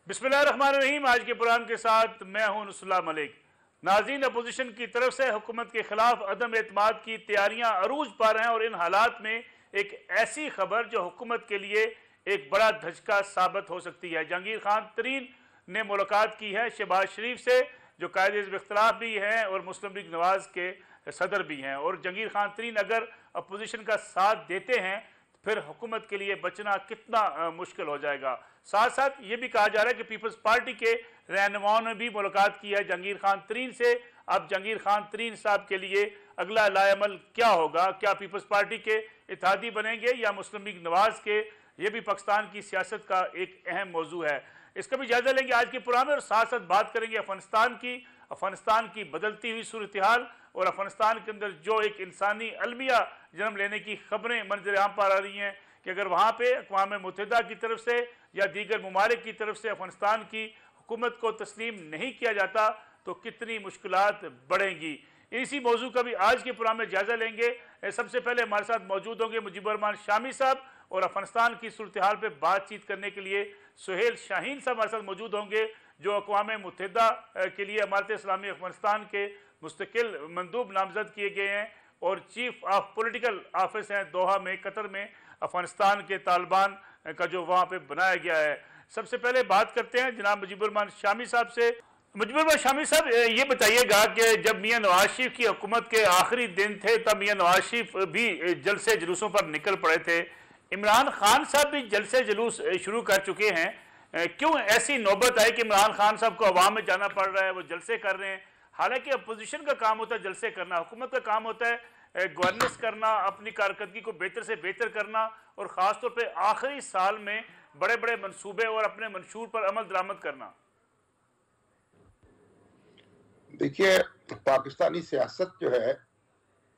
बिस्मिल्लाहिर्रहमानिर्रहीम। आज के प्रोग्राम के साथ मैं हूं नुसुल्लाह मलिक। नाज़रीन, अपोजिशन की तरफ से हुकूमत के खिलाफ अदम एतमाद की तैयारियां अरूज पा रहे हैं और इन हालात में एक ऐसी खबर जो हुकूमत के लिए एक बड़ा धचका साबित हो सकती है। जहांगीर खान तरीन ने मुलाकात की है शहबाज शरीफ से, जो कायदे इख्तिलाफ भी हैं और मुस्लिम लीग नवाज के सदर भी हैं, और जहांगीर खान तरीन अगर अपोजिशन का साथ देते हैं फिर हुकूमत के लिए बचना कितना मुश्किल हो जाएगा। साथ साथ ये भी कहा जा रहा है कि पीपल्स पार्टी के रहनुमाओं ने भी मुलाकात की है जहांगीर खान तरीन से। अब जहांगीर खान तरीन साहब के लिए अगला लाएमल क्या होगा? क्या पीपल्स पार्टी के इत्तेहादी बनेंगे या मुस्लिम लीग नवाज के? ये भी पाकिस्तान की सियासत का एक अहम मौजू है। इसका भी जायजा लेंगे आज के प्रोग्राम में, और साथ साथ बात करेंगे अफगानिस्तान की बदलती हुई सूरत हाल और अफगानिस्तान के अंदर जो एक इंसानी अलमिया जन्म लेने की खबरें मंजर आम पर आ रही हैं कि अगर वहाँ पे अक़वाम मुत्तहिदा की तरफ से या दीगर ममालिक की तरफ से अफगानिस्तान की हुकूमत को तस्लीम नहीं किया जाता तो कितनी मुश्किलात बढ़ेंगी। इसी मौजू का भी आज के प्रोग्राम में जायजा लेंगे। सबसे पहले हमारे साथ मौजूद होंगे मुजीबुर रहमान शामी साहब, और अफगानिस्तान की सूरत हाल पर बातचीत करने के लिए सुहेल शाहीन साहब हमारे साथ मौजूद होंगे, जो अक़वाम मुत्तहिदा के लिए अमारत इस्लामी अफगानिस्तान के मुस्तकिल मंदूब नामजद किए गए हैं और चीफ ऑफ पॉलिटिकल ऑफिस हैं दोहा में, कतर में, अफगानिस्तान के तालिबान का जो वहाँ पे बनाया गया है। सबसे पहले बात करते हैं जनाब मुजीबुर रहमान शामी साहब से। मुजीबुर रहमान शामी साहब, ये बताइएगा कि जब मियाँ नवाज शरीफ की हुकूमत के आखिरी दिन थे तब मियाँ नवाज शरीफ भी जलसे जुलूसों पर निकल पड़े थे, इमरान खान साहब भी जलसे जुलूस शुरू कर चुके हैं। क्यों ऐसी नौबत आई कि इमरान खान साहब को अवाम में जाना पड़ रहा है, वो जलसे कर रहे हैं? हालांकि अपोजिशन का काम होता है जलसे करना, हुकूमत का काम होता है गवर्नेंस करना, अपनी कारकर्दगी को बेहतर से बेहतर करना, और ख़ास तौर पे आखिरी साल में बड़े बड़े मंसूबे और अपने मंशूर पर अमल दरामद करना। देखिए, पाकिस्तानी सियासत जो है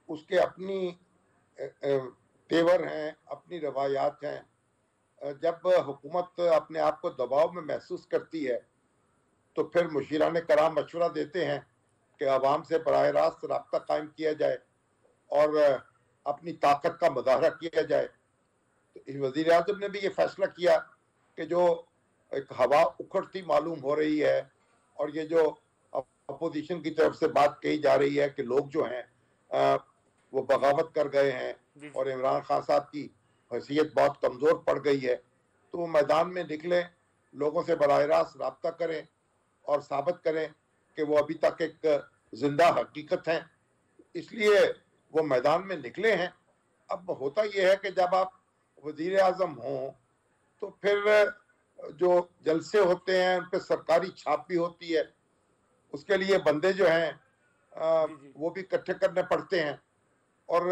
उसके अपनी तेवर हैं, अपनी रवायात हैं। जब हुकूमत अपने आप को दबाव में महसूस करती है तो फिर मुशीरान कराम मशवरा देते हैं कि आवाम से बराह रास्त रब्ता कायम किया जाए और अपनी ताकत का मुजाहरा किया जाए। तो वज़ीर आज़म ने भी ये फैसला किया कि जो एक हवा उखड़ती मालूम हो रही है और ये जो अपोजिशन की तरफ से बात कही जा रही है कि लोग जो हैं वो बगावत कर गए हैं और इमरान खान साहब की हैसियत बहुत कमज़ोर पड़ गई है, तो वो मैदान में निकलें, लोगों से बराह रास्त रब्ता करें और साबित करें कि वो अभी तक एक जिंदा हकीकत हैं। इसलिए वो मैदान में निकले हैं। अब होता यह है कि जब आप वज़ीर आज़म हों तो फिर जो जलसे होते हैं उन पर सरकारी छाप भी होती है, उसके लिए बंदे जो हैं वो भी इकट्ठे करने पड़ते हैं। और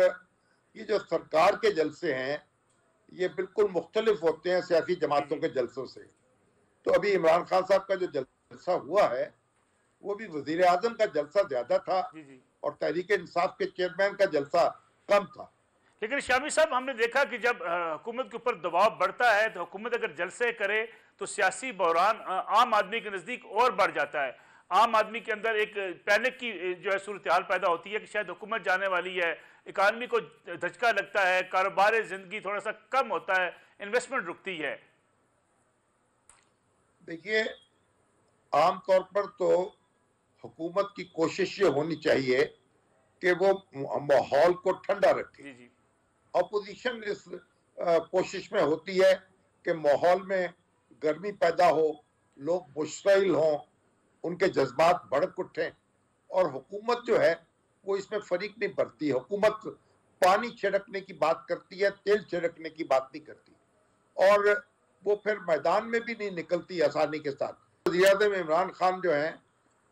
ये जो सरकार के जलसे हैं ये बिल्कुल मुख्तलिफ होते हैं सियासी जमातों के जलसों से। तो अभी इमरान खान साहब का जो जलसा हुआ है वो भी वज़ीर आज़म का जलसा ज्यादा था और तहरीक इंसाफ के चेयरमैन का जलसा कम था। लेकिन शामी साहब, हमने देखा कि जब हुकूमत के ऊपर दबाव बढ़ता है तो हुकूमत अगर जलसे करे तो सियासी बहरान आम आदमी के नज़दीक और बढ़ जाता है। आम आदमी के अंदर एक पैनिक की जो है सूरत हाल पैदा होती है कि शायद हुकूमत जाने वाली है, इकानमी को धचका लगता है, कारोबार ज़िंदगी थोड़ा सा कम होता है, इन्वेस्टमेंट रुकती है। देखिए, आम तौर पर तो हुकूमत की कोशिश ये होनी चाहिए कि वो माहौल को ठंडा रखे। अपोजिशन इस कोशिश में होती है कि माहौल में गर्मी पैदा हो, लोग मुश्तइल हों, उनके जज्बात भड़क उठें, और हुकूमत जो है वो इसमें फरीक नहीं बरती। हुकूमत पानी छिड़कने की बात करती है, तेल छिड़कने की बात नहीं करती, और वो फिर मैदान में भी नहीं निकलती आसानी के साथ। वज़ीर आज़म इमरान खान जो हैं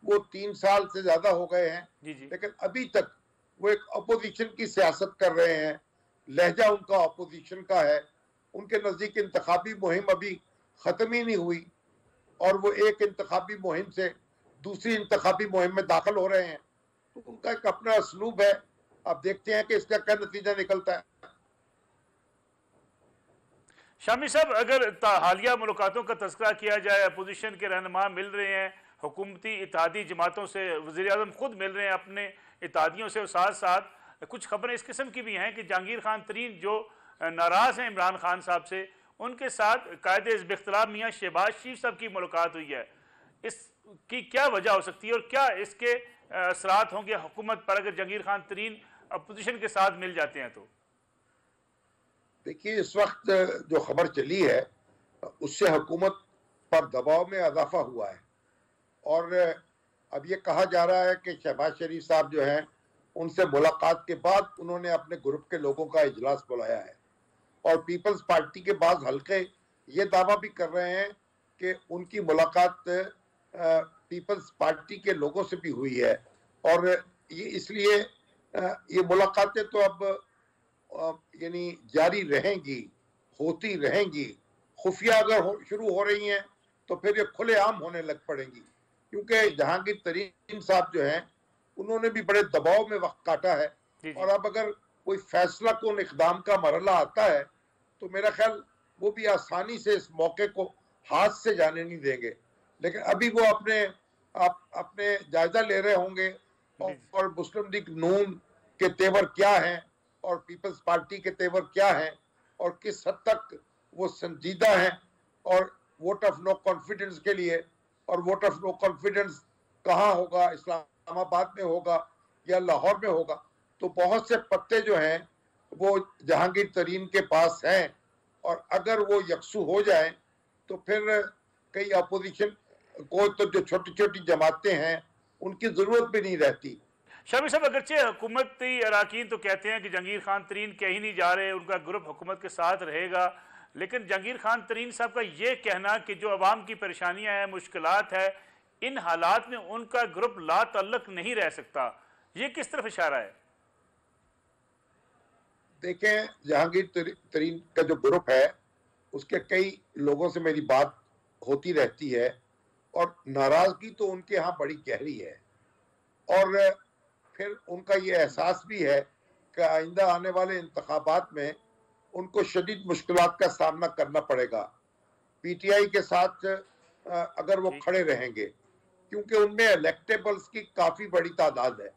वो 3 साल से ज्यादा हो गए हैं, लेकिन अभी तक वो एक अपोजिशन की सियासत कर रहे हैं। लहजा उनका अपोजिशन का है। उनके नजदीक इंतखाबी मुहिम अभी खत्म ही नहीं हुई और वो एक इंतखाबी मुहिम से दूसरी इंतखाबी मुहिम में दाखिल हो रहे हैं। तो उनका एक अपना असलूब है। अब देखते हैं कि इसका क्या नतीजा निकलता है। शामी साहब, अगर हालिया मुलाकातों का तज़किरा किया जाए, अपोजिशन के रहनुमा मिल रहे हैं हुकूमती इत्तेहादी जमातों से, वज़ीर आज़म खुद मिल रहे हैं अपने इत्तेहादियों से, और साथ साथ कुछ खबरें इस किस्म की भी हैं कि जहांगीर खान तरीन जो नाराज़ हैं इमरान खान साहब से, ان کے ساتھ قائد حزب اختلاف میاں شہباز شریف صاحب کی ملاقات ہوئی ہے، اس کی کیا وجہ ہو سکتی ہے اور کیا اس کے اثرات ہوں گے حکومت پر اگر جہانگیر خان ترین اپوزیشن کے ساتھ مل جاتے ہیں تو؟ دیکھیے اس وقت جو خبر چلی ہے اس سے حکومت پر دباؤ میں اضافہ ہوا ہے، اور اب یہ کہا جا رہا ہے کہ شہباز شریف صاحب جو ہیں ان سے ملاقات کے بعد انہوں نے اپنے گروپ کے لوگوں کا اجلاس بلایا ہے، اور پیپلز پارٹی کے بعض حلقے یہ دعویٰ بھی کر رہے ہیں کہ ان کی ملاقات پیپلز پارٹی کے لوگوں سے بھی ہوئی ہے، اور یہ اس لیے یہ ملاقاتیں تو اب یعنی جاری رہیں گی، ہوتی رہیں گی، خفیہ اگر شروع ہو رہی ہیں تو پھر یہ کھلے عام ہونے لگ پڑیں گی، کیونکہ جہانگیر ترین صاحب جو ہیں انہوں نے بھی بڑے دباؤ میں وقت کاٹا ہے، اور اب اگر کوئی فیصلہ کن اقدام کا مرحلہ آتا ہے تو میرا خیال وہ بھی آسانی سے اس موقع کو ہاتھ سے جانے نہیں دیں گے، لیکن ابھی وہ اپنے جائزہ لے رہے ہوں گے، اور مسلم لیگ نون کے تیور کیا ہیں اور پیپلز پارٹی کے تیور کیا ہیں اور کس حد تک وہ سنجیدہ ہیں، اور ووٹ آف نو کانفیڈنس کے لیے، اور ووٹ آف نو کانفیڈنس کہاں ہوگا، اسلام آباد میں ہوگا یا لاہور میں ہوگا، تو بہت سے پتے جو ہیں وہ جہانگیر ترین کے پاس ہیں، اور اگر وہ یکسو ہو جائیں تو پھر کئی اپوزیشن کو تو جو چھوٹی چھوٹی جماعتیں ہیں ان کی ضرورت بھی نہیں رہتی۔ شامی صاحب اگرچہ حکومتی اراکین تو کہتے ہیں کہ جہانگیر خان ترین کہیں نہیں جا رہے، ان کا گروپ حکومت کے ساتھ رہے گا، لیکن جہانگیر خان ترین صاحب کا یہ کہنا کہ جو عوام کی پریشانیاں ہیں، مشکلات ہیں، ان حالات میں ان کا گروپ لا تعلق نہیں رہ سکتا، یہ کس طرف اشارہ ہے؟ دیکھیں جہانگیر ترین کا جو گروپ ہے اس کے کئی لوگوں سے میری بات ہوتی رہتی ہے، اور ناراضگی تو ان کے ہاں بڑی گہری ہے، اور پھر ان کا یہ احساس بھی ہے کہ آئندہ آنے والے انتخابات میں ان کو شدید مشکلات کا سامنا کرنا پڑے گا پی ٹی آئی کے ساتھ اگر وہ کھڑے رہیں گے، کیونکہ ان میں الیکٹیبلز کی کافی بڑی تعداد ہے۔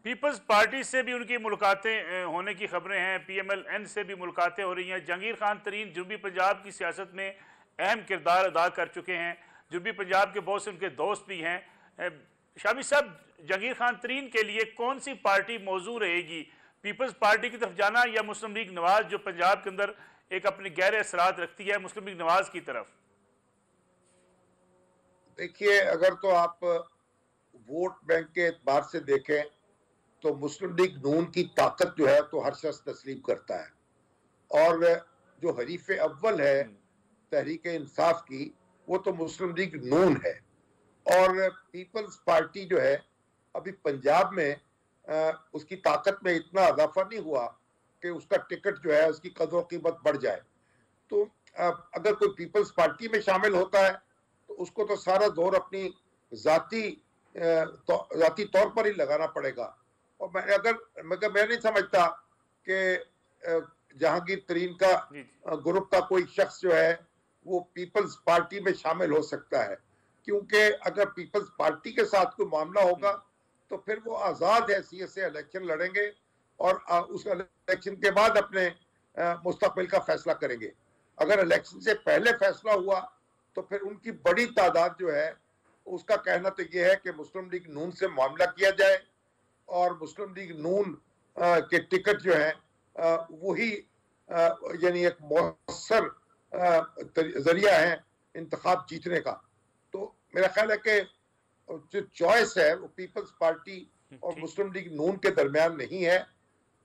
پیپلز پارٹی سے بھی ان کی ملاقاتیں ہونے کی خبریں ہیں، پی ایم ایل این سے بھی ملاقاتیں ہو رہی ہیں، جہانگیر خان ترین جنوبی پنجاب کی سیاست میں اہم کردار ادا کر چکے ہیں، جنوبی پنجاب کے بہت سے ان کے دوست بھی ہیں۔ شامی صاحب جہانگیر خان ترین کے لیے کون سی پارٹی موضوع رہے گی؟ پیپلز پارٹی کی طرف جانا یا مسلم لیگ نواز جو پنجاب کے اندر ایک اپنے گہرے اثرات رکھتی ہے، مسلم لیگ نواز کی طرف؟ دیکھیے اگر تو آپ ووٹ بینک کے اعتبار سے دیکھیں تو مسلم لیگ نون کی طاقت جو ہے تو ہر شخص تسلیم کرتا ہے، اور جو حریف اول ہے تحریک انصاف کی وہ تو مسلم لیگ نون ہے، اور پیپلز پارٹی جو ہے ابھی پنجاب میں اس کی طاقت میں اتنا اضافہ نہیں ہوا کہ اس کا ٹکٹ جو ہے اس کی قدر و قیمت بڑھ جائے، تو اگر کوئی پیپلز پارٹی میں شامل ہوتا ہے تو اس کو تو سارا زور اپنی ذاتی طور پر ہی لگانا پڑے گا، اور میں نہیں سمجھتا کہ جہانگیر ترین کا گروپ کا کوئی شخص جو ہے وہ پیپلز پارٹی میں شامل ہو سکتا ہے، کیونکہ اگر پیپلز پارٹی کے ساتھ کوئی معاملہ ہوگا تو پھر وہ آزاد حیثیت سے الیکشن لڑیں گے اور اس الیکشن کے بعد اپنے مستقبل کا فیصلہ کریں گے۔ اگر الیکشن سے پہلے فیصلہ ہوا تو پھر ان کی بڑی تعداد جو ہے اس کا کہنا تو یہ ہے کہ مسلم لیگ نون سے معاملہ کیا جائے، اور مسلم لیگ نون کے ٹکٹ جو ہیں وہی یعنی ایک مؤثر ذریعہ ہے انتخاب جیتنے کا۔ تو میرا خیال ہے کہ جو چوائس ہے وہ پیپلز پارٹی اور مسلم لیگ نون کے درمیان نہیں ہے،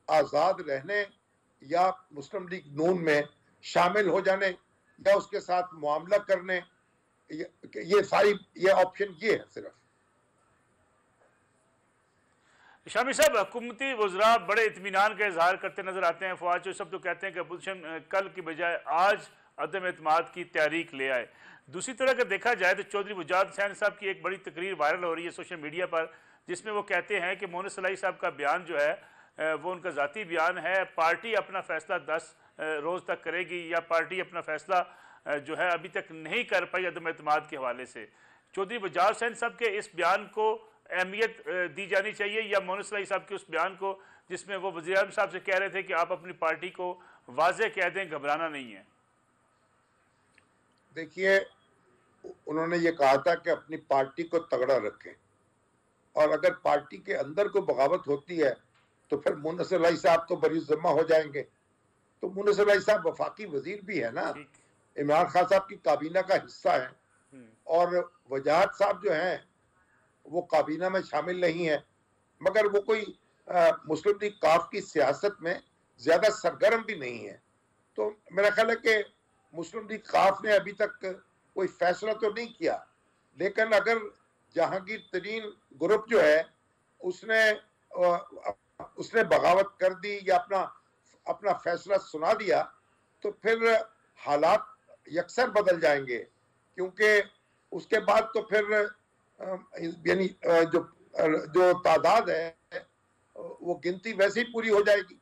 آزاد رہنے یا مسلم لیگ نون میں شامل ہو جانے یا اس کے ساتھ معاملہ کرنے، یہ آپشن یہ ہے صرف۔ شامی صاحب حکومتی وزراء بڑے اطمینان کا اظہار کرتے نظر آتے ہیں، فواد چودھری صاحب تو کہتے ہیں کہ اپوزیشن کل کی بجائے آج عدم اعتماد کی تحریک لے آئے۔ دوسری طرح اگر دیکھا جائے تو چودھری وجاد حسین صاحب کی ایک بڑی تقریر وائرل ہو رہی ہے سوشل میڈیا پر، جس میں وہ کہتے ہیں کہ مونس صلاحی صاحب کا بیان جو ہے وہ ان کا ذاتی بیان ہے، پارٹی اپنا فیصلہ 10 روز تک کرے گی، یا پارٹی اپنا فیصلہ جو ہے ابھی تک نہیں کر پائی عدم اعتماد کے حوالے سے۔ چودھری وجاد حسین صاحب کے اس بیان کو اہمیت دی جانی چاہیے، یا مونس صلاحی صاحب کے اس بیان کو جس میں وہ وزیر اعظم صاحب سے کہہ رہے تھے کہ آپ اپنی پارٹی کو واضح کہہ دیں گھبرانا نہیں ہے؟ دیکھیے انہوں نے یہ کہا تھا کہ اپنی پارٹی کو تگڑا رکھیں، اور اگر پارٹی کے اندر کوئی بغاوت ہوتی ہے تو پھر منصر علیہ صاحب تو بری ذمہ ہو جائیں گے. تو منصر علیہ صاحب وفاقی وزیر بھی ہے نا، عمران خان صاحب کی کابینہ کا حصہ ہیں، اور وجاہت صاحب جو ہیں وہ کابینہ میں شامل نہیں ہے، مگر وہ کوئی مسلم لیگ کاف کی سیاست میں زیادہ سرگرم بھی نہیں ہے. تو میرا خیال ہے کہ مسلم لیگ کاف نے ابھی تک کوئی فیصلہ تو نہیں کیا، لیکن اگر جہانگیر ترین گروپ جو ہے اس نے بغاوت کر دی یا اپنا فیصلہ سنا دیا تو پھر حالات یکسر بدل جائیں گے، کیونکہ اس کے بعد تو پھر یعنی جو تعداد ہے وہ گنتی ویسے ہی پوری ہو جائے گی.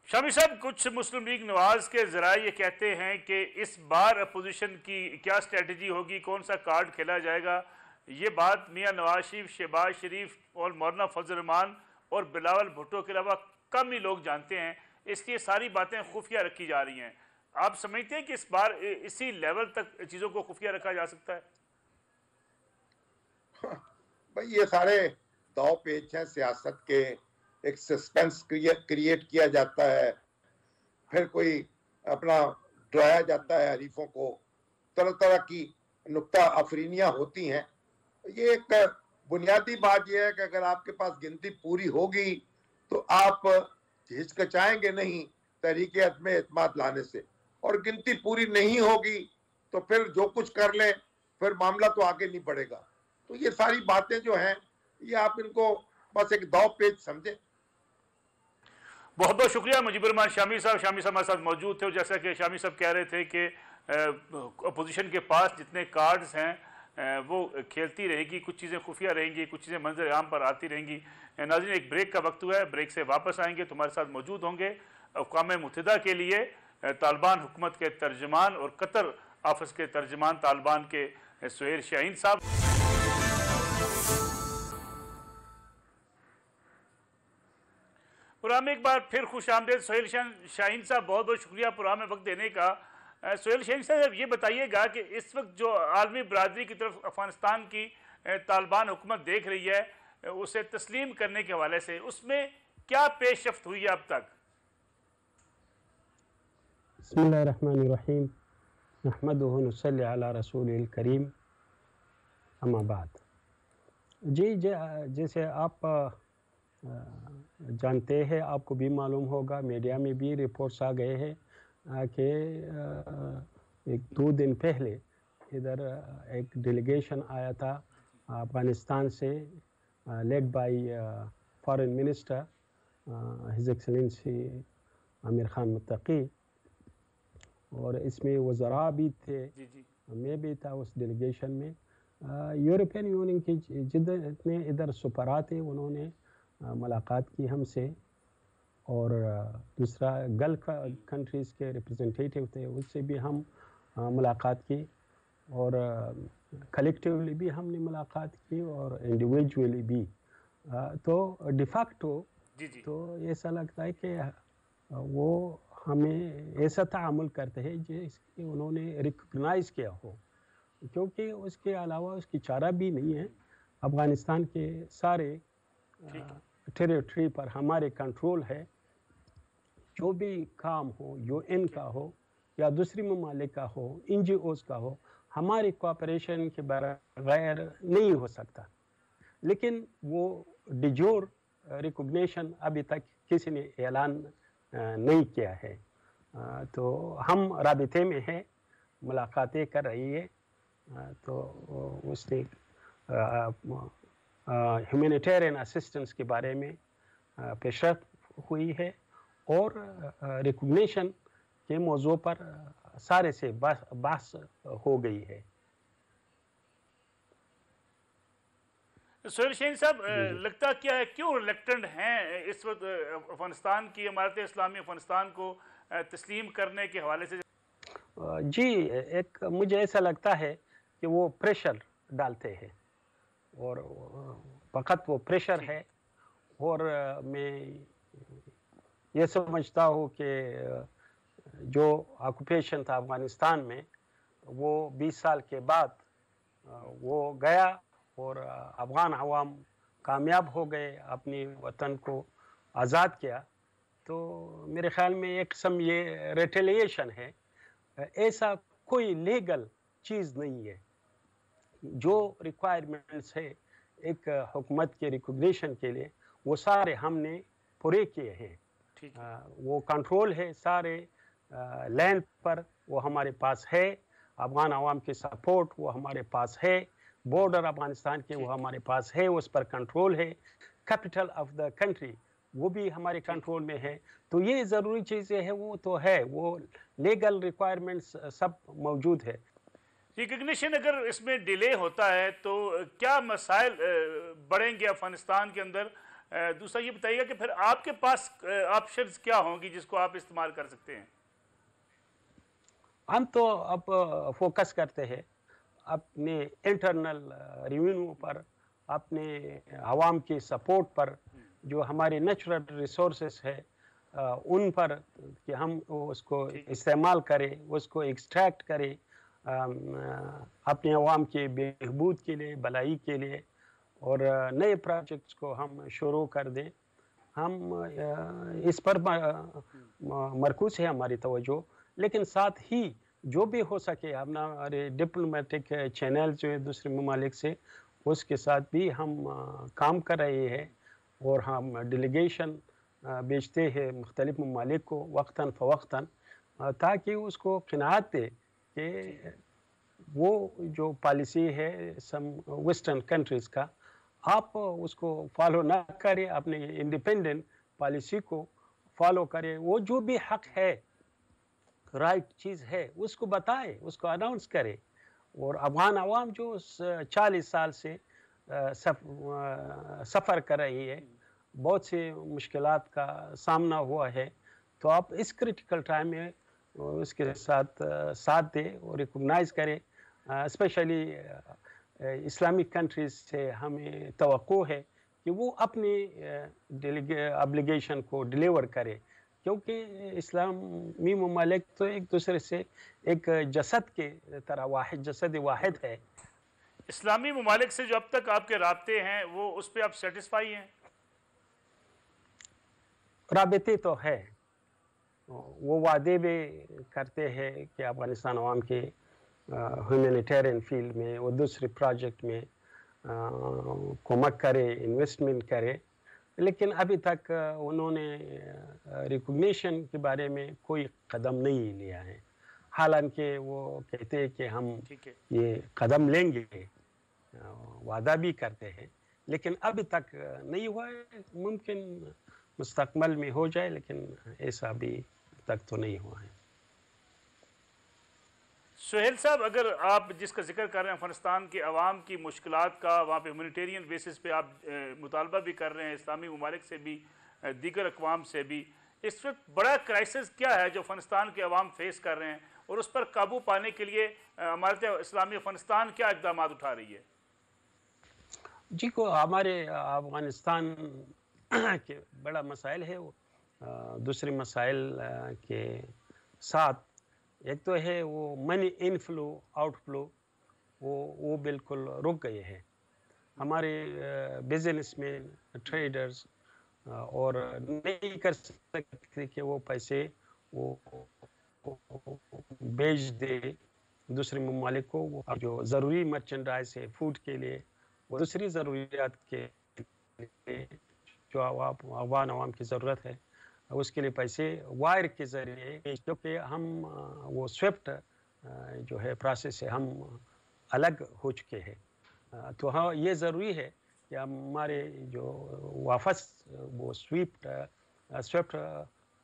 شامی صاحب، کچھ مسلم لیگ نواز کے ذرائع یہ کہتے ہیں کہ اس بار اپوزیشن کی کیا اسٹریٹجی ہوگی، کون سا کارڈ کھیلا جائے گا. یہ بات میاں نواز شریف، شہباز شریف اور مولانا فضل الرحمان اور بلاول بھٹو کے علاوہ کم ہی لوگ جانتے ہیں، اس لیے ساری باتیں خفیہ رکھی جا رہی ہیں. آپ سمجھتے ہیں کہ اس بار اسی لیول تک چیزوں کو خفیہ رکھا جا سکتا ہے؟ بھئی یہ سارے دو پیچ ہیں سیاست کے، ایک سسپینس کریٹ کیا جاتا ہے، پھر کوئی اپنا ڈرایا جاتا ہے حریفوں کو، طرح طرح کی نکتہ افرینیاں ہوتی ہیں. یہ ایک بنیادی بات یہ ہے کہ اگر آپ کے پاس گنتی پوری ہوگی تو آپ ہچکچائیں گے نہیں تحریک عدم اعتماد لانے سے، اور گنتی پوری نہیں ہوگی تو پھر جو کچھ کر لیں پھر معاملہ تو آگے نہیں بڑھے گا. تو یہ ساری باتیں جو ہیں یہ آپ ان کو بس ایک دو پیج سمجھیں. بہت بہت شکریہ مجیب الرحمان شامی صاحب. شامی صاحب ہمارے ساتھ موجود تھے، اور جیسا کہ شامی صاحب کہہ رہے تھے کہ اپوزیشن کے پاس جتنے کارڈز ہیں وہ کھیلتی رہے گی، کچھ چیزیں خفیہ رہیں گی، کچھ چیزیں منظر عام پر آتی رہیں گی. ناظرین، ایک بریک کا وقت ہوا ہے، بریک سے واپس آئیں گے، تمہارے ساتھ موجود ہوں گے اقوام متحدہ کے لیے طالبان حکومت کے ترجمان اور قطر آفس کے ترجمان طالبان کے سہیل شاہین صاحب. پروگرام میں ایک بار پھر خوش آمدید. سہیل شاہین صاحب، بہت بہت شکریہ پروگرام میں وقت دینے کا. سہیل شاہین صاحب، یہ بتائیے گا کہ اس وقت جو عالمی برادری کی طرف افغانستان کی طالبان حکومت دیکھ رہی ہے اسے تسلیم کرنے کے حوالے سے، اس میں کیا پیش رفت ہوئی ہے اب تک؟ بسم اللہ الرحمن الرحیم، نحمدہ ونصلی علی رسول الکریم، اما بعد. جی جیسے آپ جانتے ہیں، آپ کو بھی معلوم ہوگا، میڈیا میں بھی رپورٹس آ گئے ہیں کہ ایک دو دن پہلے ادھر ایک ڈیلیگیشن آیا تھا افغانستان سے، led by foreign minister his excellency Amir Khan Muttaqi, اور اس میں وزراء بھی تھے، میں بھی تھا اس ڈیلیگیشن میں. یورپین یونین کے جتنے ادھر سفارات ہیں انہوں نے ملاقات کی ہم سے، اور دوسرا گلف کنٹریز کے ریپرزنٹیٹیو تھے، اس سے بھی ہم ملاقات کی، اور کلیکٹیولی بھی ہم نے ملاقات کی اور انڈیویجولی بھی. تو ڈیفیکٹو تو ایسا لگتا ہے کہ وہ ہمیں ایسا تعامل کرتے ہیں جس کہ انہوں نے ریکگنائز کیا ہو، کیونکہ اس کے علاوہ اس کی چارہ بھی نہیں ہے. افغانستان کے سارے ٹیریٹری پر ہمارے کنٹرول ہے، جو بھی کام ہو، یو این کا ہو یا دوسری ممالک کا ہو، این جی اوز کا ہو، ہماری کوآپریشن کے بغیر نہیں ہو سکتا. لیکن وہ ڈیجور ریکگنیشن ابھی تک کسی نے اعلان نہیں کیا ہے. تو ہم رابطے میں ہیں، ملاقاتیں کر رہی ہے. تو اس نے ہیومینیٹیرین اسسٹنس کے بارے میں پیش رفت ہوئی ہے، اور ریکگنیشن کے موضوع پر سارے سے بحث ہو گئی ہے. سہیل شاہین صاحب، لگتا کیا ہے، کیوں ریلیکٹنٹ ہیں اس وقت افغانستان کی امارت اسلامی افغانستان کو تسلیم کرنے کے حوالے سے؟ جی، ایک مجھے ایسا لگتا ہے کہ وہ پریشر ڈالتے ہیں، اور فقط وہ پریشر ہے. اور میں یہ سمجھتا ہوں کہ जो ऑक्यूपेशन था अफ़गानिस्तान में वो 20 साल के बाद वो गया और अफ़गान अवाम कामयाब हो गए, अपनी वतन को आज़ाद किया। तो मेरे ख़्याल में एक किस्म ये रिटेलिएशन है, ऐसा कोई लीगल चीज़ नहीं है। जो रिक्वायरमेंट्स है एक हुकूमत के रिकॉग्निशन के लिए वो सारे हमने पूरे किए हैं। वो कंट्रोल है सारे लैंड पर, वो हमारे पास है। अफ़गान अवाम की सपोर्ट वो हमारे पास है। बॉर्डर अफ़गानिस्तान के वो हमारे पास है, उस पर कंट्रोल है। कैपिटल ऑफ द कंट्री वो भी हमारे कंट्रोल में है। तो ये ज़रूरी चीज़ें हैं, वो तो है, वो लीगल रिक्वायरमेंट्स सब मौजूद है। रिकग्निशन अगर इसमें डिले होता है तो क्या मसाइल बढ़ेंगे अफगानिस्तान के अंदर? दूसरा ये बताइएगा कि फिर आपके पास ऑप्शंस क्या होंगी जिसको आप इस्तेमाल कर सकते हैं? हम तो अब फोकस करते हैं अपने इंटरनल रेवेन्यू पर, अपने अवाम की सपोर्ट पर, जो हमारे नेचुरल रिसोर्सेस है उन पर कि हम उसको इस्तेमाल करें, उसको एक्सट्रैक्ट करें अपने अवाम के बेहबूद के लिए, भलाई के लिए, और नए प्रोजेक्ट्स को हम शुरू कर दें। हम इस पर मरकूज़ है हमारी तवज्जो, लेकिन साथ ही जो भी हो सके हमारे डिप्लोमेटिक चैनल जो है दूसरे ममालिक से, उसके साथ भी हम काम कर रहे हैं और हम डेलीगेशन भेजते हैं मुख्तलिफ ममालिक को वक्तन फ़वक्तन, ताकि उसको क़नाअत दे कि वो जो पॉलिसी है सम वेस्टर्न कंट्रीज़ का, आप उसको फॉलो ना करें, अपने इंडिपेंडेंट पॉलिसी को फॉलो करें। वो जो भी हक है, राइट चीज़ है, उसको बताए, उसको अनाउंस करे। और अफ़गान अवाम जो 40 साल से सफ़र कर रही है, बहुत से मुश्किलात का सामना हुआ है, तो आप इस क्रिटिकल टाइम में उसके साथ दे और रिकॉग्नाइज करें। स्पेशली इस्लामिक कंट्रीज से हमें तवक्को है कि वो अपनी ऑब्लिगेशन को डिलीवर करे, क्योंकि इस्लामी ममालिक तो एक दूसरे से एक जसद के तरह वाहिद, जसद वाहिद है। इस्लामी ममालिक से जो अब तक आपके राब्ते हैं वो उस पर आप सेटिस्फाई हैं? राबते तो है, वो वादे भी करते हैं कि अफ़गानिस्तान अवाम के ह्यूमैनिटेरियन फील्ड में और दूसरे प्रोजेक्ट में कोमक करे, इन्वेस्टमेंट करे, लेकिन अभी तक उन्होंने रिकॉग्निशन के बारे में कोई कदम नहीं लिया है। हालांकि वो कहते हैं कि हम ये कदम लेंगे, वादा भी करते हैं, लेकिन अभी तक नहीं हुआ है। मुमकिन मुस्तकबिल में हो जाए, लेकिन ऐसा भी तक तो नहीं हुआ है। सुहेल साहब, अगर आप जिसका जिक्र कर रहे हैं अफगानिस्तान के अवाम की मुश्किलात का, वहाँ पे ह्यूमैनिटेरियन बेसिस पे आप मुतालबा भी कर रहे हैं इस्लामी ममालिक से भी, दीगर अक़वाम से भी, इस वक्त बड़ा क्राइसिस क्या है जो अफगानिस्तान के अवाम फेस कर रहे हैं, और उस पर काबू पाने के लिए इमारत इस्लामी अफगानिस्तान क्या इक़दाम उठा रही है? जी को हमारे अफगानिस्तान के बड़ा मसाइल है, वो दूसरे मसाइल के साथ एक तो है वो मनी इनफ्लो आउटफ्लो, वो बिल्कुल रुक गए हैं। हमारे बिजनेसमैन, ट्रेडर्स और नहीं कर सकते कि वो पैसे वो बेच दे दूसरे ममालिक को। वो जो ज़रूरी मर्चेंडाइज है फूड के लिए, वो दूसरी ज़रूरियात के लिए जो अवान अवाम की ज़रूरत है, उसके लिए पैसे वायर के ज़रिए, क्योंकि हम वो स्विफ्ट जो है प्रोसेस से हम अलग हो चुके हैं। तो हाँ, ये ज़रूरी है कि हमारे जो वापस वो स्विफ्ट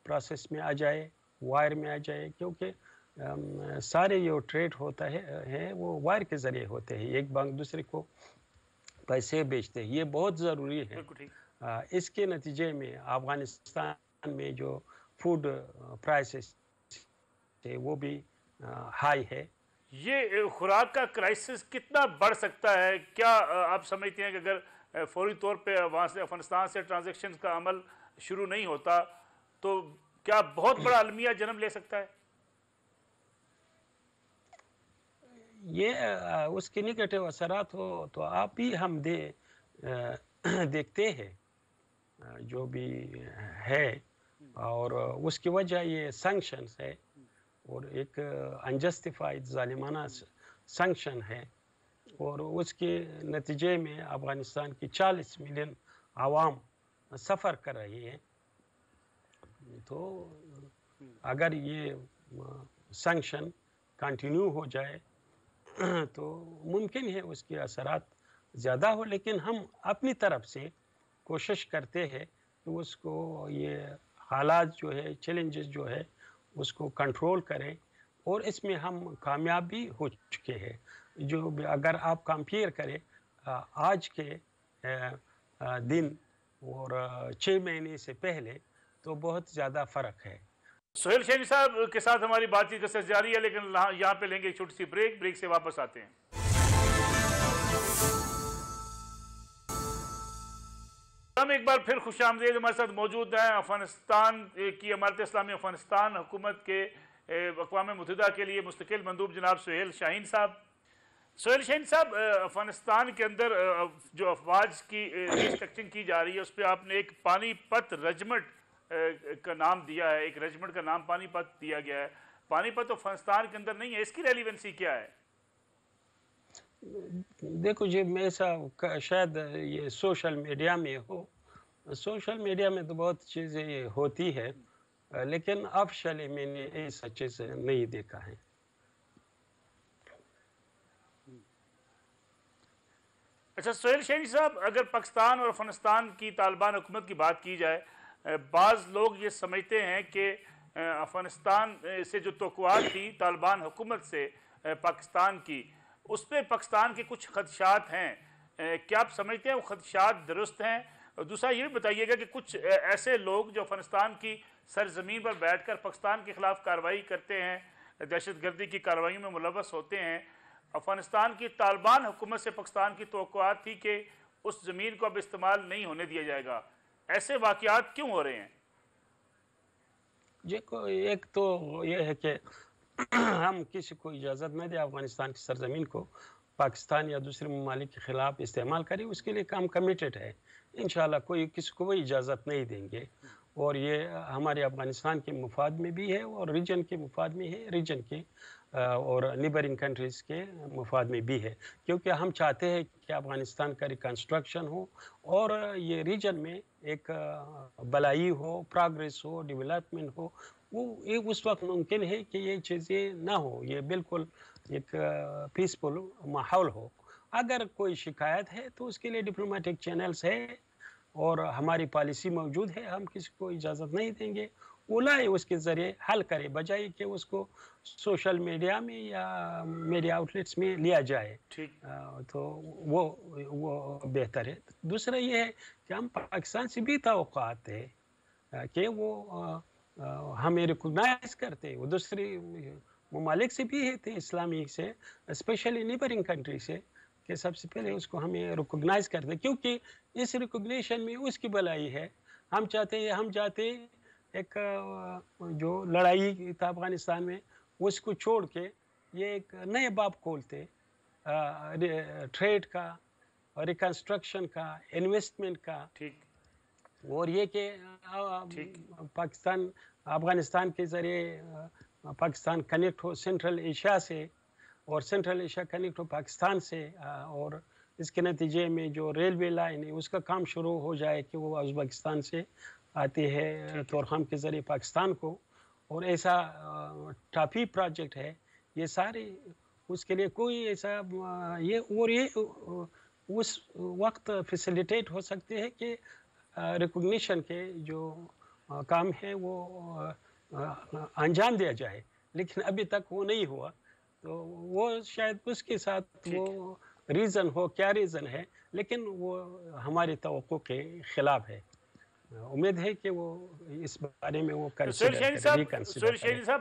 प्रोसेस में आ जाए, वायर में आ जाए, क्योंकि सारे जो ट्रेड होता है वो वायर के ज़रिए होते हैं, एक बैंक दूसरे को पैसे बेचते हैं। ये बहुत ज़रूरी है। इसके नतीजे में अफ़गानिस्तान में जो फूड प्राइसेस है वो भी हाई है। ये खुराक का क्राइसिस कितना बढ़ सकता है? क्या आप समझते हैं कि अगर फौरी तौर पे वहाँ से अफगानिस्तान से ट्रांजैक्शन का अमल शुरू नहीं होता तो क्या बहुत बड़ा अलमिया जन्म ले सकता है? یہ اس کے نگیٹو اثرات ہو تو آپ بھی ہم دیکھتے ہیں جو بھی ہے، اور اس کی وجہ یہ سینکشنز ہے، اور ایک انجسٹیفائڈ ظالمانہ سینکشن ہے، اور اس کے نتیجے میں افغانستان کی 40 ملین عوام سفر کر رہی ہیں. تو اگر یہ سینکشن کنٹینیو ہو جائے تو ممکن ہے اس کے اثرات زیادہ ہو، لیکن ہم اپنی طرف سے کوشش کرتے ہیں کہ اس کو یہ حالات جو ہے، چیلنجز جو ہے، اس کو کنٹرول کریں، اور اس میں ہم کامیاب بھی ہو چکے ہیں. جو اگر آپ کمپیئر کریں آج کے دن اور 6 مہینے سے پہلے، تو بہت زیادہ فرق ہے. سہیل شاہینی صاحب کے ساتھ ہماری بات چیت کا سلسلہ جاری ہے، لیکن یہاں پہ لیں گے ایک چھوٹی سی بریک سے واپس آتے ہیں. ہم ایک بار پھر خوش آمدید، ہمارے ساتھ موجود ہیں افغانستان کی امارت اسلامی افغانستان حکومت کے اقوام متحدہ کے لیے مستقل مندوب جناب سہیل شاہین صاحب. سہیل شاہین صاحب، افغانستان کے اندر جو افواج کی ریسٹرکچرنگ کی جا رہی ہے، اس پہ آپ نے ایک پانی پت رجمنٹ کا نام دیا ہے، ایک رجمنٹ کا نام پانی پت دیا گیا ہے. پانی پت افغانستان کے اندر نہیں ہے، اس کی ریلیونسی کیا ہے؟ دیکھو جی، ایسا شاید یہ سوشل میڈیا میں ہو، سوشل میڈیا میں تو بہت چیزیں ہوتی ہے، لیکن آفیشلی میں نے ایسا چیز نہیں دیکھا ہے. اچھا سہیل شاہینی صاحب، اگر پاکستان اور افغانستان کی طالبان حکومت کی بات کی جائے، بعض لوگ یہ سمجھتے ہیں کہ افغانستان سے جو توقعات تھی طالبان حکومت سے پاکستان کی، اس پہ پاکستان کے کچھ خدشات ہیں. کیا آپ سمجھتے ہیں وہ خدشات درست ہیں؟ اور دوسرا یہ بھی بتائیے گا کہ کچھ ایسے لوگ جو افغانستان کی سرزمین پر بیٹھ کر پاکستان کے خلاف کارروائی کرتے ہیں، دہشت گردی کی کارروائیوں میں ملوث ہوتے ہیں، افغانستان کی طالبان حکومت سے پاکستان کی توقعات تھی کہ اس زمین کو اب استعمال نہیں ہونے دیا جائے گا، ایسے واقعات کیوں ہو رہے ہیں؟ ایک تو یہ ہے کہ ہم کسی کو اجازت نہ دیں افغانستان کی سرزمین کو پاکستان یا دوسرے ممالک کے خلاف استعمال کریں. اس کے لیے ہم کمیٹڈ ہے، انشاءاللہ کسی کو وہ اجازت نہیں دیں گے، اور یہ ہمارے افغانستان کے مفاد میں بھی ہے، اور ریجن کے مفاد میں ہے، ریجن کے اور نیبرنگ کنٹریز کے مفاد میں بھی ہے، کیونکہ ہم چاہتے ہیں کہ افغانستان کا ریکنسٹرکشن ہو، اور یہ ریجن میں ایک بلائی ہو، پروگریس ہو، ڈیولپمنٹ ہو. وہ اس وقت ممکن ہے کہ یہ چیزیں نہ ہو، یہ بالکل ایک پیسفل ماحول ہو. اگر کوئی شکایت ہے تو اس کے لیے ڈپلومیٹک چینلز ہے، اور ہماری پالیسی موجود ہے، ہم کسی کو اجازت نہیں دیں گے. وہ لائے اس کے ذریعے حل کرے، بجائے کہ اس کو سوشل میڈیا میں یا میڈیا آؤٹلیٹس میں لیا جائے. تو وہ بہتر ہے. دوسرا یہ ہے کہ ہم پاکستان سے بھی توقعات ہے کہ وہ ہمیں ریکگنائز کرتے، وہ دوسری ممالک سے بھی تھے اسلامی سے، اسپیشلی نیبرنگ کنٹری سے، کہ سب سے پہلے اس کو ہمیں ریکگنائز کرتے، کیونکہ اس ریکگنیشن میں اس کی بھلائی ہے. ہم چاہتے ایک جو لڑائی تھا افغانستان میں، اس کو چھوڑ کے یہ ایک نئے باب کھولتے، ٹریڈ کا، ریکنسٹرکشن کا، انویسٹمنٹ کا. اور یہ کہ افغانستان کے ذریعے پاکستان کنیکٹ ہو سینٹرل ایشیا سے، اور سینٹرل ایشیا کنیکٹ ہو پاکستان سے، اور اس کے نتیجے میں جو ریلوے لائن ہے اس کا کام شروع ہو جائے کہ وہ ازبکستان سے آتی ہے تورخم کے ذریعے پاکستان کو. اور ایسا ٹافی پروجیکٹ ہے. یہ سارے اس کے لیے کوئی ایسا یہ اس وقت فیسیلیٹیٹ ہو سکتے ہیں کہ ریکگنیشن کے جو کام ہے وہ انجام دیا جائے، لیکن ابھی تک وہ نہیں ہوا. تو وہ شاید اس کے ساتھ وہ ریزن ہو، کیا ریزن ہے، لیکن وہ ہماری توقع کے خلاف ہے. امید ہے کہ وہ اس بارے میں وہ سہیل شاہینی صاحب،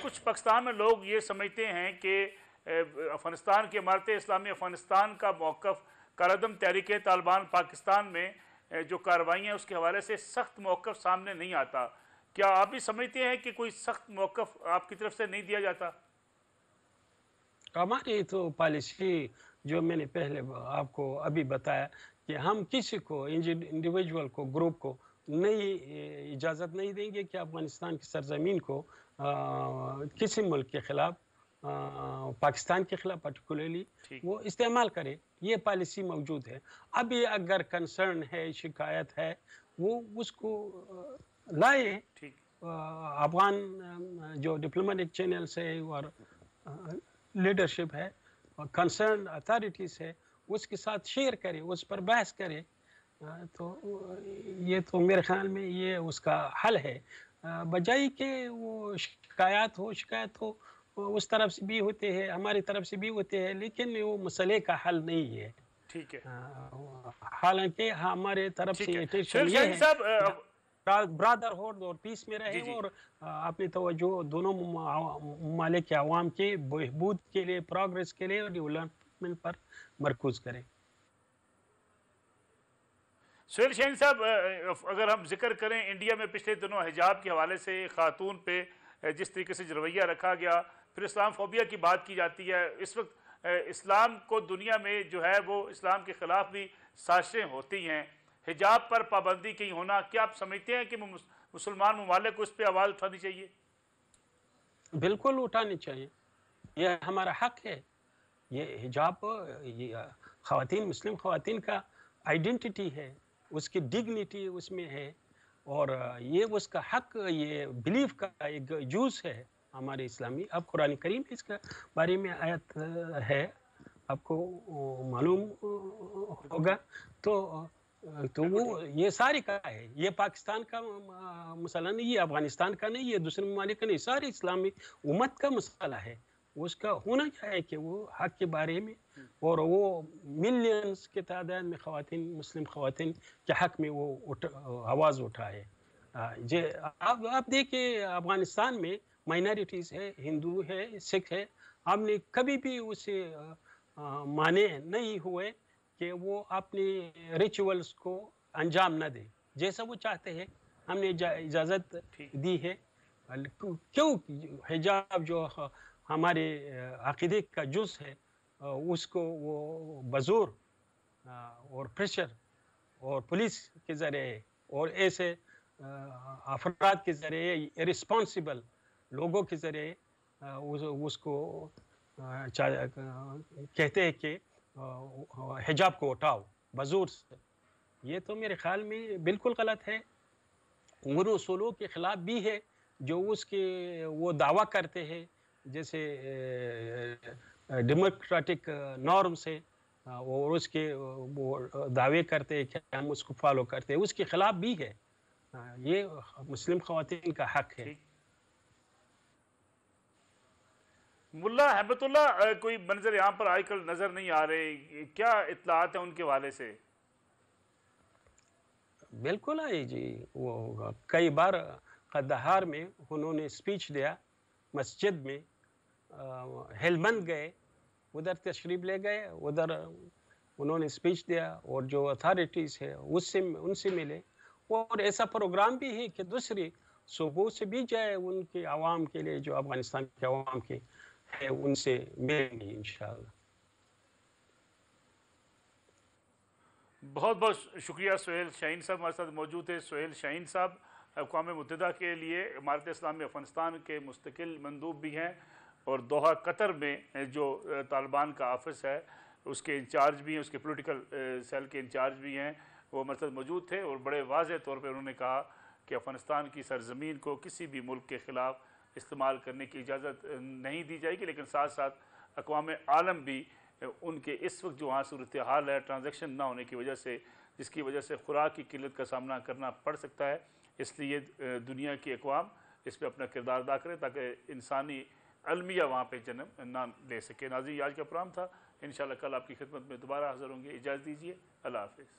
کچھ پاکستان میں لوگ یہ سمجھتے ہیں کہ افغانستان کی امارت اسلامی افغانستان کا موقف کالعدم تحریک طالبان پاکستان میں جو کارروائیاں اس کے حوالے سے سخت موقف سامنے نہیں آتا. کیا آپ بھی سمجھتے ہیں کہ کوئی سخت موقف آپ کی طرف سے نہیں دیا جاتا؟ हमारी तो पॉलिसी जो मैंने पहले आपको अभी बताया कि हम किसी को इंडिविजुअल को ग्रुप को नई इजाज़त नहीं देंगे कि अफगानिस्तान की सरजमीन को किसी मुल्क के ख़िलाफ़ पाकिस्तान के ख़िलाफ़ पर्टिकुलरली वो इस्तेमाल करे। ये पॉलिसी मौजूद है। अभी अगर कंसर्न है, शिकायत है, वो उसको लाए अफगान जो डिप्लोमेटिक चैनल्स है और लीडरशिप है और कंसर्न अथॉरिटीज़ है उसके साथ शेयर करे, उस पर बहस करे। तो ये तो मेरे ख्याल में ये उसका हल है, बजाय कि वो शिकायत हो उस तरफ से भी होते हैं, हमारी तरफ से भी होते हैं, लेकिन वो मसले का हल नहीं है। ठीक है। हालांकि हमारे तरफ से ये है ब्रदरहुड और पीस में रहे और अपनी तवज्जो दोनों ममालिक के अवाम के बहबूद के लिए, प्रोग्रेस के लिए और डेवलपमेंट पर मरकूज करें। सुहेल शाहीन साहब, अगर हम जिक्र करें इंडिया में पिछले दिनों हिजाब के हवाले से खातून पे जिस तरीके से रवैया रखा गया, फिर इस्लाम फोबिया की बात की जाती है, इस वक्त इस्लाम को दुनिया में जो है वो इस्लाम के ख़िलाफ़ भी साजिशें होती हैं, हिजाब पर पाबंदी कहीं होना, क्या आप समझते हैं कि मुसलमान ममालिक को इस पर आवाज़ उठानी चाहिए? बिल्कुल उठानी चाहिए, यह हमारा हक है। ये हिजाब ये ख़वातीन, मुस्लिम ख़वातीन का आइडेंटिटी है, उसकी डिग्निटी उसमें है और ये उसका हक, ये बिलीफ का एक जूस है हमारे इस्लामी। अब कुरान करीम इसके बारे में आयत है, आपको मालूम होगा। तो वो ये सारी का है, ये पाकिस्तान का मसला नहीं, ये अफगानिस्तान का नहीं, ये दूसरे ममालिक का नहीं, सारी इस्लामी उम्मत का मसला है। उसका होना चाहिए कि वो हक के बारे में और वो मिलियंस के तादाद में ख़वातीन, मुस्लिम ख़वातीन के हक में वो आवाज़ उठाए। आप देखिए अफ़गानिस्तान में माइनॉरिटीज़ है, हिंदू है, सिख है, हमने कभी भी उसे माने नहीं हुए कि वो अपने रिचुअल्स को अंजाम न दे, जैसा वो चाहते हैं हमने इजाज़त दी है। क्यों हिजाब जो हमारे अक़ीदे का जुज़ है उसको वो बज़ोर और प्रेशर और पुलिस के ज़रिए और ऐसे अफराद के ज़रिए, इर्रेस्पॉन्सिबल लोगों के ज़रिए उसको कहते हैं कि हिजाब को उठाओ बज़ोर से। ये तो मेरे ख़्याल में बिल्कुल गलत है, उन उसूलों के ख़िलाफ़ भी है जो उसके वो दावा करते हैं, जैसे डेमोक्रेटिक नॉर्म्स है और उसके वो दावे करते हैं कि हम उसको फॉलो करते हैं, उसके ख़िलाफ़ भी है। ये मुस्लिम ख़वातीन का हक है। मुल्ला अहमदुल्लाह कोई मंजर यहाँ पर आजकल नज़र नहीं आ रहे, क्या इत्तलात है उनके हवाले से? बिल्कुल आई जी, वो कई बार कंदहार में उन्होंने स्पीच दिया, मस्जिद में हेलमंद गए, उधर तशरीफ़ ले गए, उधर उन्होंने स्पीच दिया और जो अथॉरिटीज़ है उनसे मिले। और ऐसा प्रोग्राम भी है कि दूसरी सूबों से भी जाए, उनके आवाम के लिए, जो अफ़गानिस्तान के आवाम के है, उनसे मिलेंगे इंशाअल्लाह। बहुत बहुत शुक्रिया। सुहेल शाहीन साहब हमारे साथ मौजूद है। सुहेल शाहीन साहब अक़वाम मुत्तहिदा के लिए इमारत इस्लामी अफ़गानिस्तान के मुस्तकिल मंदूब भी हैं और दोहा कतर में जो तालिबान का ऑफिस है उसके इंचार्ज भी हैं, उसके पोलिटिकल सेल के इंचार्ज भी हैं, वो हमारे साथ मौजूद थे और बड़े वाज़ेह तौर पर उन्होंने कहा कि अफ़गानिस्तान की सरज़मीन को किसी भी मुल्क के ख़िलाफ़ इस्तेमाल करने की इजाज़त नहीं दी जाएगी, लेकिन साथ साथ अक़वाम आलम भी उनके इस वक्त जो वहाँ सूरत हाल है ट्रांजैक्शन ना होने की वजह से, जिसकी वजह से खुराक की किल्लत का सामना करना पड़ सकता है, इसलिए दुनिया की अक़वाम इस पर अपना किरदार अदा करें ताकि इंसानी अलमिया वहाँ पे जन्म ना ले सके। नाज़रीन, आज का प्रोग्राम था, इंशाअल्लाह कल आपकी खिदमत में दोबारा हाज़िर होंगे। इजाज़त दीजिए, अल्लाह हाफ़िज़।